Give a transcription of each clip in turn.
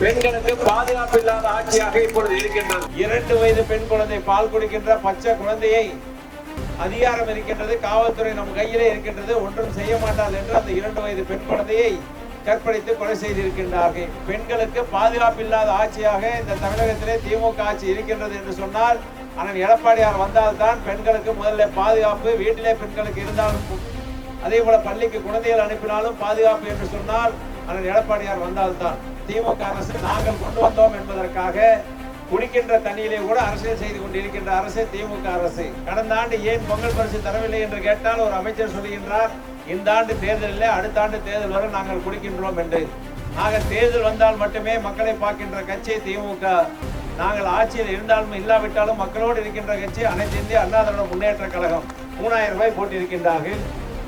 பெண்களுக்கு பாதுகாப்பு இல்லாத ஆட்சியாக இப்பொழுது இருக்கின்றது. 2 வயது பெண் குழந்தை பால் குடிக்கின்ற பச்சை குழந்தையை அதிகாரம் இருக்கின்றது, காவல்துறை நம் கையிலே இருக்கின்றது, ஒன்றும் செய்ய மாட்டாள் என்று அந்த 2 வயது பெண் குழந்தையை கற்பழித்து கொலை செய்திருக்கின்றார்கள். பெண்களுக்கு பாதுகாப்பு இல்லாத ஆட்சியாக இந்த தமிழகத்திலே திமுக ஆட்சி இருக்கின்றது என்று சொன்னால் அண்ணன் எடப்பாடியார் வந்தால்தான் பெண்களுக்கு முதல்ல பாதுகாப்பு. வீட்டிலே பெண்களுக்கு இருந்தாலும் அதே போல பள்ளிக்கு குழந்தைகள் அனுப்பினாலும் பாதுகாப்பு என்று சொன்னால் அண்ணன் எடப்பாடியார் வந்தால்தான். திமுக அரசு நாங்கள் கொண்டு வந்தோம் என்பதற்காக குடிக்கின்ற தண்ணியிலே கூட அரசியல் செய்து கொண்டிருக்கின்ற அரசு திமுக அரசு. கடந்த ஆண்டு ஏன் பொங்கல் பரிசு தரவில்லை என்று கேட்டால் ஒரு அமைச்சர் சொல்கின்றார், இந்த ஆண்டு தேர்தலில் அடுத்த ஆண்டு தேர்தல் வரை நாங்கள் குடிக்கின்றோம் என்று. ஆக தேர்தல் வந்தால் மட்டுமே மக்களை பார்க்கின்ற கட்சி திமுக. நாங்கள் ஆட்சியில் இருந்தாலும் இல்லாவிட்டாலும் மக்களோடு இருக்கின்ற கட்சி அனைத்து இந்திய அண்ணா திராவிட முன்னேற்ற கழகம். 3000 ரூபாய் போட்டிருக்கின்றார்கள்,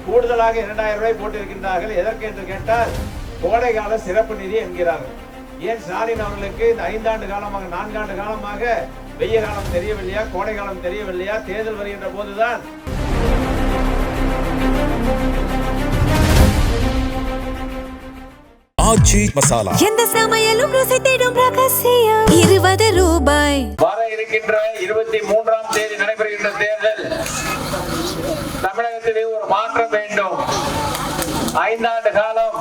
கூடுதலாக 2000 ரூபாய் போட்டிருக்கின்றார்கள். எதற்கு என்று கேட்டால் கோடைகால சிறப்பு நிதி என்கிறார்கள். ஏன் ஸ்டாலின் அவர்களுக்கு இந்த 5 ஆண்டு காலமாக 4 ஆண்டு காலமாக வெய்ய காலம் தெரியவில்லையா, கோடை காலம் தெரியவில்லையா? தேர்தல் வருகின்ற போதுதான் ஆச்சி மசாலா எந்த சமையலும் ருசி தேடும் ரகசியம் 20 ரூபாய். வர இருக்கின்ற 23ஆம் தேதி நடைபெறுகின்ற தேர்தல் தமிழகத்திலே ஒரு மாற்றம் வேண்டும். 5 ஆண்டு காலம்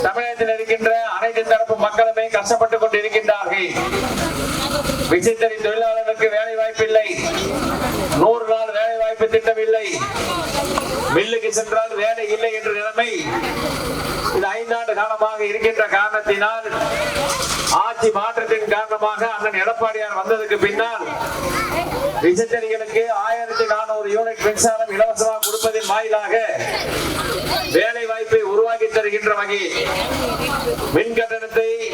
தமிழகத்தில் இருக்கின்ற அனைத்து தரப்பு மக்களுமே கஷ்டப்பட்டுக் கொண்டு இருக்கின்றார்கள். விசைத்தறி தொழிலாளர்களுக்கு வேலை வாய்ப்பு இல்லை, 100 நாள் வேலை வாய்ப்பு திட்டம் இல்லை, மில்லுக்கு சென்றால் வேலை இல்லை என்ற நிலைமை இது 5 ஆண்டு காலமாக இருக்கின்ற காரணத்தினால் ஆட்சி மாற்றத்தின் காரணமாக அண்ணன் எடப்பாடியார் வந்ததுக்கு பின்னால் விசைத்தறிகளுக்கு 1400 யூனிட் மின்சாரம் இலவசமாக கொடுப்பதன் வாயிலாக வேலை வாய்ப்பை உருவாக்கி தருகின்ற வகையில்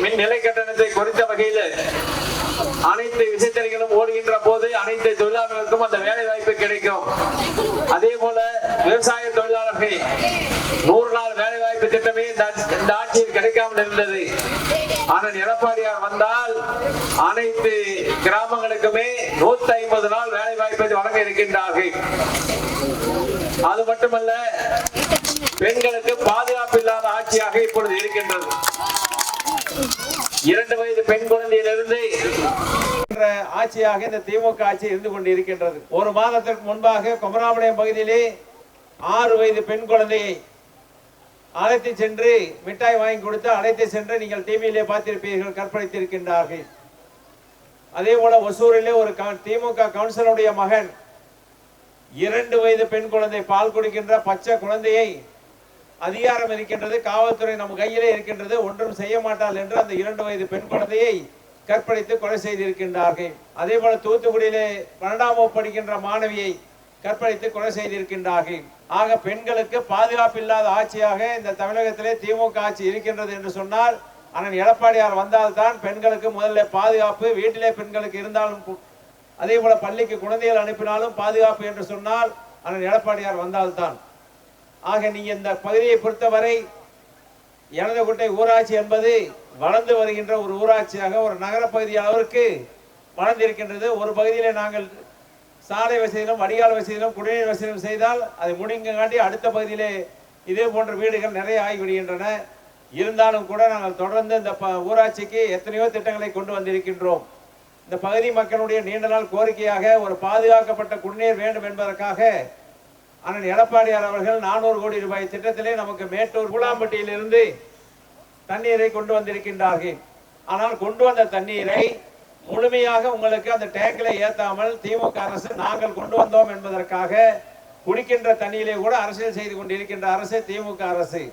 மின் நிலை கட்டணத்தை குறைத்த வகையில் அனைத்து விசைத்தறிகளும் ஓடுகின்ற போது அனைத்து தொழிலாளர்களுக்கும் அந்த வேலை வாய்ப்பு கிடைக்கும். அதே போல விவசாய தொழிலாளர்கள் 100 நாள் வேலை வாய்ப்பு திட்டமே இந்த ஆட்சியில் கிடைக்காமல் இருந்தது. ஆனால் எடப்பாடியார் வந்தால் அனைத்து கிராமங்களுக்குமே 150 நாள் வேலை வாய்ப்பை வழங்க இருக்கின்றார்கள். அது மட்டுமல்ல, பெண்களுக்கு பாதுகாப்பு இல்லாத ஆட்சியாக இப்பொழுது இருக்கின்றது. 2 வயது பெண் குழந்தையிலிருந்து ஆட்சியாக இந்த திமுக ஆட்சி இருந்து கொண்டு இருக்கின்றது. ஒரு மாதத்திற்கு முன்பாக குமராபாளையம் பகுதியிலே 6 வயது பெண் குழந்தையை அழைத்து சென்று மிட்டாய் வாங்கி கொடுத்து அழைத்து சென்று நீங்கள் டிவியிலே பார்த்திருப்பீர்கள், கற்பழித்திருக்கின்றார்கள். அதே போல ஒசூரிலே ஒரு திமுக கவுன்சிலருடைய மகன் 2 வயது பெண் குழந்தை பால் குடிக்கின்ற பச்சை குழந்தையை அதிகாரம் இருக்கின்றது, காவல்துறை நம் கையிலே இருக்கின்றது, ஒன்றும் செய்ய மாட்டாள் என்று அந்த 2 வயது பெண் குழந்தையை கற்பழித்து கொலை செய்திருக்கின்றார்கள். அதே போல தூத்துக்குடியிலே 12ஆம் வகுப்பு படிக்கின்ற மாணவியை கற்பழித்து கொலை செய்திருக்கின்றார்கள். ஆக பெண்களுக்கு பாதுகாப்பு இல்லாத ஆட்சியாக இந்த தமிழகத்திலே திமுக ஆட்சி இருக்கின்றது என்று சொன்னால் அண்ணன் எடப்பாடியார் வந்தால்தான் பெண்களுக்கு முதல்ல பாதுகாப்பு. வீட்டிலே பெண்களுக்கு இருந்தாலும் அதே போல பள்ளிக்கு குழந்தைகள் அனுப்பினாலும் பாதுகாப்பு என்று சொன்னால் அண்ணன் எடப்பாடியார் வந்தால்தான். ஆக நீங்க இந்த பகுதியை பொறுத்தவரை எனதுகுட்டை ஊராட்சி என்பது வளர்ந்து வருகின்ற ஒரு ஊராட்சியாக ஒரு நகர பகுதி அளவிற்கு வளர்ந்திருக்கின்றது. ஒரு பகுதியிலே நாங்கள் சாலை வசதியிலும் வடிகால் வசதியிலும் குடிநீர் வசதியிலும் செய்தால் அதை முடிங்காண்டி அடுத்த பகுதியிலே இதே போன்ற வீடுகள் நிறைய ஆகிவிடுகின்றன. இருந்தாலும் கூட நாங்கள் தொடர்ந்து இந்த ஊராட்சிக்கு எத்தனையோ திட்டங்களை கொண்டு வந்திருக்கின்றோம். இந்த பகுதி மக்களுடைய நீண்ட நாள் கோரிக்கையாக ஒரு பாதுகாக்கப்பட்ட குடிநீர் வேண்டும் என்பதற்காக அண்ணன் எடப்பாடியார் அவர்கள் 400 கோடி ரூபாய் திட்டத்திலே நமக்கு மேட்டூர் பூலாம்பட்டியிலிருந்து தண்ணீரை கொண்டு வந்திருக்கின்றார்கள். ஆனால் கொண்டு வந்த தண்ணீரை முழுமையாக உங்களுக்கு அந்த டேங்கில ஏத்தாமல் திமுக அரசு நாங்கள் கொண்டு வந்தோம் என்பதற்காக குடிக்கின்ற தண்ணீரை கூட அரசியல் செய்து கொண்டிருக்கின்ற அரசு திமுக அரசு.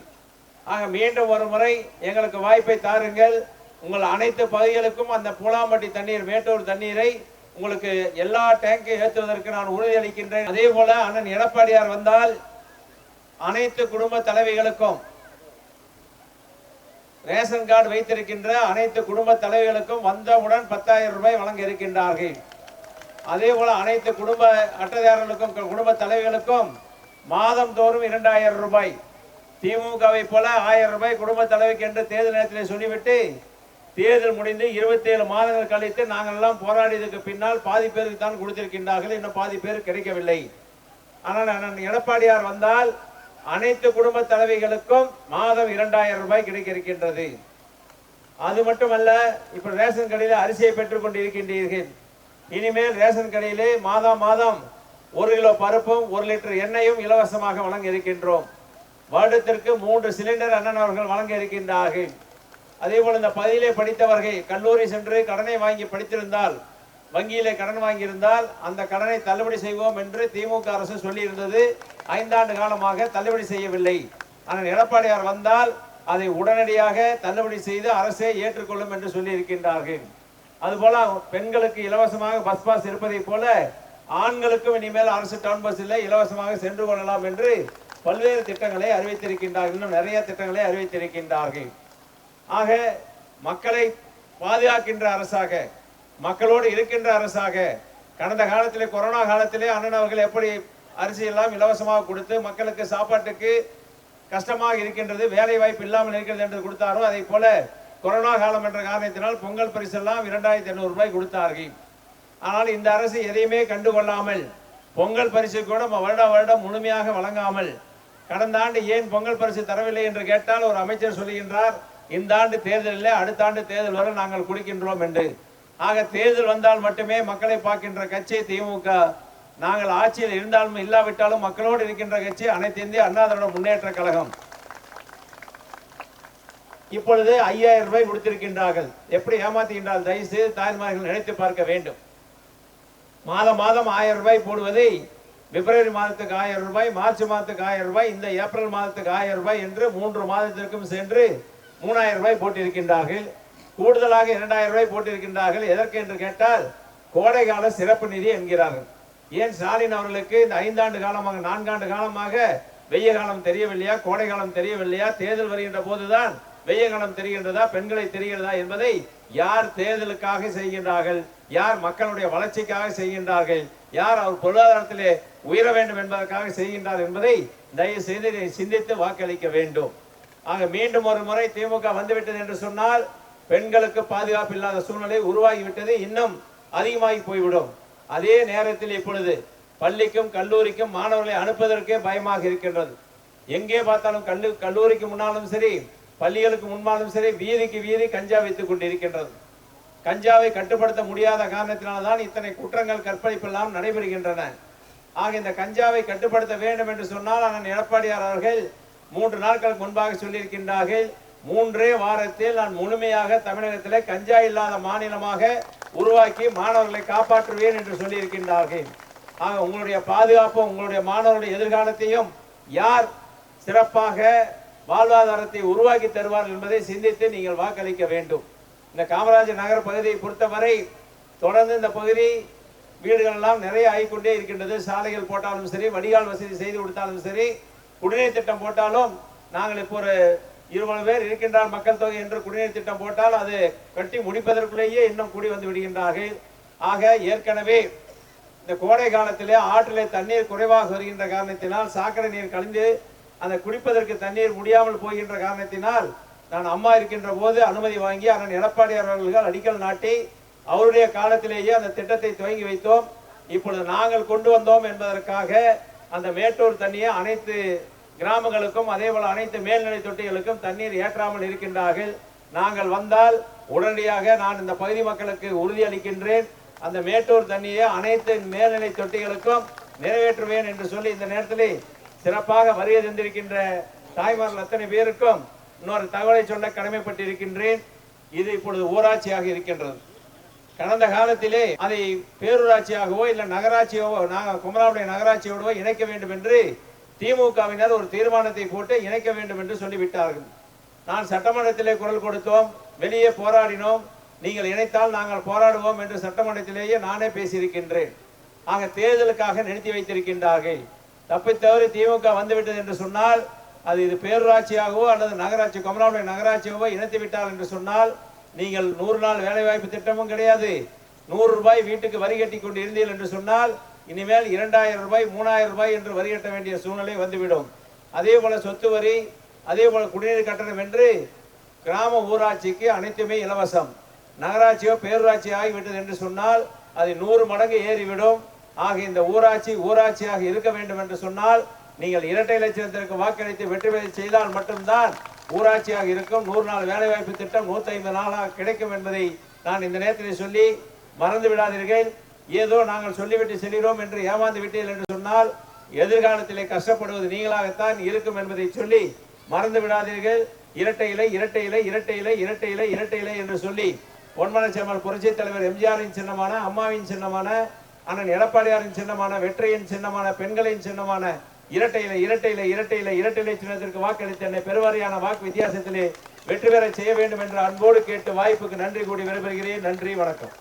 ஆக மீண்டும் ஒரு முறை எங்களுக்கு வாய்ப்பை தாருங்கள். உங்கள் அனைத்து பகுதிகளுக்கும் அந்த பூலாம்பட்டி தண்ணீர் மேட்டூர் தண்ணீரை உங்களுக்கு எல்லா டேங்கையும் ஏற்றுவதற்கு நான் உறுதியளிக்கின்றேன். அதே போல அண்ணன் எடப்பாடியார் வந்தால் அனைத்து குடும்ப தலைவிகளுக்கும் ரேஷன் கார்டு வைத்திருக்கின்ற அனைத்து குடும்ப தலைவிகளுக்கும் வந்தவுடன் 10,000 ரூபாய் வழங்க இருக்கின்றார்கள். அதே போல அனைத்து குடும்ப அட்டைதாரர்களுக்கும் குடும்ப தலைவிகளுக்கும் மாதம் தோறும் 2,000 ரூபாய். திமுகவை போல 1000 ரூபாய் குடும்ப தலைவிக்கு என்று தேர்தல் நேரத்தில் சொல்லிவிட்டு தேர்தல் முடிந்து 27 மாதங்கள் கழித்து நாங்கள் எல்லாம் போராடியதுக்கு பின்னால் பாதி பேருக்கு தான் கொடுத்திருக்கின்றார்கள், இன்னும் பாதி பேர் கிடைக்கவில்லை. ஆனால் எடப்பாடியார் வந்தால் அனைத்து குடும்ப தலைவிகளுக்கும் மாதம் 2,000 ரூபாய் கிடைக்க இருக்கின்றது. அது மட்டுமல்ல, இப்ப ரேஷன் கடையில் அரிசியை பெற்றுக் கொண்டிருக்கின்றீர்கள். இனிமேல் ரேஷன் கடையிலே மாதம் மாதம் 1 கிலோ பருப்பும் 1 லிட்டர் எண்ணெயும் இலவசமாக வழங்க இருக்கின்றோம். வருடத்திற்கு 3 சிலிண்டர் அண்ணன் அவர்கள் வழங்க இருக்கின்றார்கள். அதே போல இந்த பகுதியிலே படித்தவர்கள் கல்லூரி சென்று கடனை வாங்கி படித்திருந்தால், வங்கியிலே கடன் வாங்கியிருந்தால் அந்த கடனை தள்ளுபடி செய்வோம் என்று திமுக அரசு சொல்லியிருந்தது. 5 ஆண்டு காலமாக தள்ளுபடி செய்யவில்லை. ஆனால் எடப்பாடியார் வந்தால் அதை உடனடியாக தள்ளுபடி செய்து அரசே ஏற்றுக்கொள்ளும் என்று சொல்லி இருக்கின்றார்கள். அதுபோல பெண்களுக்கு இலவசமாக பஸ் பாஸ் இருப்பதை போல ஆண்களுக்கும் இனிமேல் அரசு டவுன் பஸ்ஸில் இலவசமாக சென்று கொள்ளலாம் என்று பல்வேறு திட்டங்களை அறிவித்திருக்கின்றார்கள். இன்னும் நிறைய திட்டங்களை அறிவித்திருக்கின்றார்கள். ஆக மக்களை பாதுகாக்கின்ற அரசாக, மக்களோடு இருக்கின்ற அரசாக, கடந்த காலத்திலே கொரோனா காலத்திலே அண்ணன் அவர்கள் எப்படி அரிசி எல்லாம் இலவசமாக கொடுத்து மக்களுக்கு சாப்பாட்டுக்கு கஷ்டமாக இருக்கின்றது, வேலை வாய்ப்பு இல்லாமல் இருக்கிறது என்று கொடுத்தாரோ, அதை போல கொரோனா காலம் என்ற காரணத்தினால் பொங்கல் பரிசு எல்லாம் 2800 ரூபாய் கொடுத்தார்கள். ஆனால் இந்த அரசு எதையுமே கண்டுகொள்ளாமல், பொங்கல் பரிசு கூட வருடம் முழுமையாக வழங்காமல், கடந்த ஆண்டு ஏன் பொங்கல் பரிசு தரவில்லை என்று கேட்டால் ஒரு அமைச்சர் சொல்லுகின்றார், இந்த ஆண்டு தேர்தலில் அடுத்த ஆண்டு தேர்தல் வரை நாங்கள் கொடுக்கின்றோம் என்று. ஆக தேர்தல் வந்தால் மட்டுமே மக்களை பார்க்கின்ற கட்சி திமுக. நாங்கள் ஆட்சியில் இருந்தாலும் இல்லாவிட்டாலும் மக்களோடு இருக்கின்ற கட்சி அனைத்து இந்திய அண்ணா திராவிட முன்னேற்ற கழகம். இப்பொழுது 5000 ரூபாய் கொடுத்திருக்கின்றார்கள். எப்படி ஏமாத்துகின்றார்கள்? தயவு செய்து தாய்மார்கள் நினைத்து பார்க்க வேண்டும். மாதம் மாதம் 1000 ரூபாய் போடுவதை பிப்ரவரி மாதத்துக்கு 1000 ரூபாய், மார்ச் மாதத்துக்கு 1000 ரூபாய், இந்த ஏப்ரல் மாதத்துக்கு 1000 ரூபாய் என்று 3 மாதத்திற்கும் சென்று 3000 ரூபாய் போட்டிருக்கின்றார்கள். கூடுதலாக 2000 ரூபாய் போட்டிருக்கின்றார்கள். எதற்கு என்று கேட்டால் கோடைகால சிறப்பு நிதி என்கிறார்கள். ஏன் ஸ்டாலின் அவர்களுக்கு இந்த 5 ஆண்டு காலமாக 4 ஆண்டு காலமாக வெய்ய காலம் தெரியவில்லையா, கோடை காலம் தெரியவில்லையா? தேர்தல் வருகின்ற போதுதான் வெய்ய காலம் தெரிகின்றதா, பெண்களை தெரிகிறதா என்பதை யார் தேர்தலுக்காக செய்கின்றார்கள், யார் மக்களுடைய வளர்ச்சிக்காக செய்கின்றார்கள், யார் அவர் பொருளாதாரத்திலே உயர வேண்டும் என்பதற்காக செய்கின்றார் என்பதை தயவு செய்து சிந்தித்து வாக்களிக்க வேண்டும். ஆக மீண்டும் ஒரு முறை திமுக வந்துவிட்டது என்று சொன்னால் பெண்களுக்கு பாதுகாப்பு இல்லாத சூழ்நிலை உருவாகிவிட்டது, இன்னும் அதிகமாகி போய்விடும். அதே நேரத்தில் இப்பொழுது பள்ளிக்கும் கல்லூரிக்கும் மாணவர்களை அனுப்புவதற்கே பயமாக இருக்கின்றது. எங்கே பார்த்தாலும் கல்லூரிக்கு முன்னாலும் சரி, பள்ளிகளுக்கு முன்னாலும் சரி, வீதிக்கு வீதி கஞ்சா வைத்துக் கொண்டிருக்கின்றது. கஞ்சாவை கட்டுப்படுத்த முடியாத காரணத்தினால்தான் இத்தனை குற்றங்கள், கற்பழிப்பு எல்லாம் நடைபெறுகின்றன. ஆக இந்த கஞ்சாவை கட்டுப்படுத்த வேண்டும் என்று சொன்னால் அண்ணன் எடப்பாடியார் அவர்கள் 3 நாட்களுக்கு முன்பாக சொல்லியிருக்கின்றார்கள், 3 வாரத்தில் நான் முழுமையாக தமிழகத்திலே கஞ்சா இல்லாத மாநிலமாக உருவாக்கி மாணவர்களை காப்பாற்றுவேன் என்று சொல்லியிருக்கின்றார்கள். ஆக உங்களுடைய பாதுகாப்பும் உங்களுடைய மாணவருடைய எதிர்காலத்தையும் யார் சிறப்பாக வாழ்வாதாரத்தை உருவாக்கி தருவார்கள் என்பதை சிந்தித்து நீங்கள் வாக்களிக்க வேண்டும். இந்த காமராஜர் நகர் பகுதியை பொறுத்தவரை தொடர்ந்து இந்த பகுதி வீடுகள் எல்லாம் நிறைய ஆகிக்கொண்டே இருக்கின்றது. சாலைகள் போட்டாலும் சரி, வடிகால் வசதி செய்து கொடுத்தாலும் சரி, குடிநீர் திட்டம் போட்டாலும், நாங்கள் இப்போ ஒரு 20 பேர் இருக்கின்றார் மக்கள் தொகை என்று குடிநீர் திட்டம் போட்டால் அது கட்டி முடிப்பதற்குள்ளேயே இன்னும் கூடி வந்து விடுகின்றார்கள். ஆக ஏற்கனவே இந்த கோடை காலத்திலே ஆற்றிலே தண்ணீர் குறைவாக வருகின்ற காரணத்தினால், சாக்கடை நீர் கலந்து அந்த குடிப்பதற்கு தண்ணீர் முடியாமல் போகின்ற காரணத்தினால், நான் அம்மா இருக்கின்ற போது அனுமதி வாங்கி அண்ணன் எடப்பாடியார் அவர்கள் அடிக்கல் நாட்டி அவருடைய காலத்திலேயே அந்த திட்டத்தை துவங்கி வைத்தோம். இப்பொழுது நாங்கள் கொண்டு வந்தோம் என்பதற்காக அந்த மேட்டூர் தண்ணியை அனைத்து கிராமங்களுக்கும் அதே போல அனைத்து மேல்நிலை தொட்டிகளுக்கும் தண்ணீர் ஏற்றாமல் இருக்கின்றார்கள். நாங்கள் வந்தால் உடனடியாக நான் இந்த பகுதி மக்களுக்கு உறுதியளிக்கின்றேன், அந்த மேட்டூர் தண்ணியை அனைத்து மேல்நிலை தொட்டிகளுக்கும் நிறைவேற்றுவேன் என்று சொல்லி இந்த நேரத்தில் சிறப்பாக வருகை தந்திருக்கின்ற தாய்மார்கள் அத்தனை பேருக்கும் இன்னொரு தகவலை சொல்ல கடமைப்பட்டிருக்கின்றேன். இது இப்பொழுது ஊராட்சியாக இருக்கின்றது. கடந்த காலத்திலே அதை பேரூராட்சியாகவோ இல்லை நகராட்சியாவோ, குமராவுடைய நகராட்சியோடவோ இணைக்க வேண்டும் என்று திமுகவினர் ஒரு தீர்மானத்தை போட்டு இணைக்க வேண்டும் என்று சொல்லிவிட்டார்கள். நான் சட்டமன்றத்திலே குரல் கொடுத்தோம், வெளியே போராடினோம். நீங்கள் இணைத்தால் நாங்கள் போராடுவோம் என்று சட்டமன்றத்திலேயே நானே பேசியிருக்கின்றேன். ஆக தேர்தலுக்காக நிறுத்தி வைத்திருக்கின்றார்கள். தப்பித்தவறு திமுக வந்துவிட்டது என்று சொன்னால், அது இது பேரூராட்சியாகவோ அல்லது நகராட்சி குமராவுடைய நகராட்சியாகவோ இணைத்து விட்டார் என்று சொன்னால், நீங்கள் 100 நாள் வேலைவாய்ப்பு திட்டமும் கிடையாது, 100 ரூபாய் வீட்டுக்கு வரி கட்டி கொண்டு இருந்தீர்கள் என்று சொன்னால் இனிமேல் 2000 ரூபாய் 3000 ரூபாய் என்று வரி கட்ட வேண்டிய சூழ்நிலை வந்துவிடும். அதே போல சொத்து வரி, அதே போல குடிநீர் கட்டணம் என்று கிராம ஊராட்சிக்கு அனைத்துமே இலவசம். நகராட்சியோ பேரூராட்சி ஆகிவிட்டது என்று சொன்னால் அது 100 மடங்கு ஏறிவிடும். ஆக இந்த ஊராட்சியாக இருக்க வேண்டும் என்று சொன்னால் நீங்கள் இரட்டை இலட்சத்திற்கு வாக்களித்து வெற்றி பெற செய்தால் மட்டும்தான் ஊராட்சியாக இருக்கும். 100 நாள் வேலைவாய்ப்பு திட்டம் 150 நாளாக கிடைக்கும் என்பதை நான் இந்த நேரத்தில் சொல்லி மறந்து விடாதீர்கள். ஏதோ நாங்கள் சொல்லிவிட்டு செல்கிறோம் என்று ஏமாந்து விட்டீர்கள் என்று சொன்னால் எதிர்காலத்திலே கஷ்டப்படுவது நீங்களாகத்தான் இருக்கும் என்பதை சொல்லி மறந்து விடாதீர்கள். இரட்டை இலை இரட்டை இலை இரட்டை இலை இரட்டை இலை இரட்டை இலை என்று சொல்லி பொன்மனச்செம்மல் புரட்சி தலைவர் எம்ஜிஆரின் சின்னமான, அம்மாவின் சின்னமான, அண்ணன் எடப்பாடியாரின் சின்னமான, வெற்றியின் சின்னமான, பெண்களின் சின்னமான இரட்டை இலை இரட்டை இலை இரட்டை இலை இரட்டை இலை சின்னத்திற்கு வாக்களித்து என்னை பெருவாரியான வாக்கு வித்தியாசத்திலே வெற்றி பெற செய்ய வேண்டும் என்று அன்போடு கேட்டு வாய்ப்புக்கு நன்றி கூடி விடைபெறுகிறேன். நன்றி, வணக்கம்.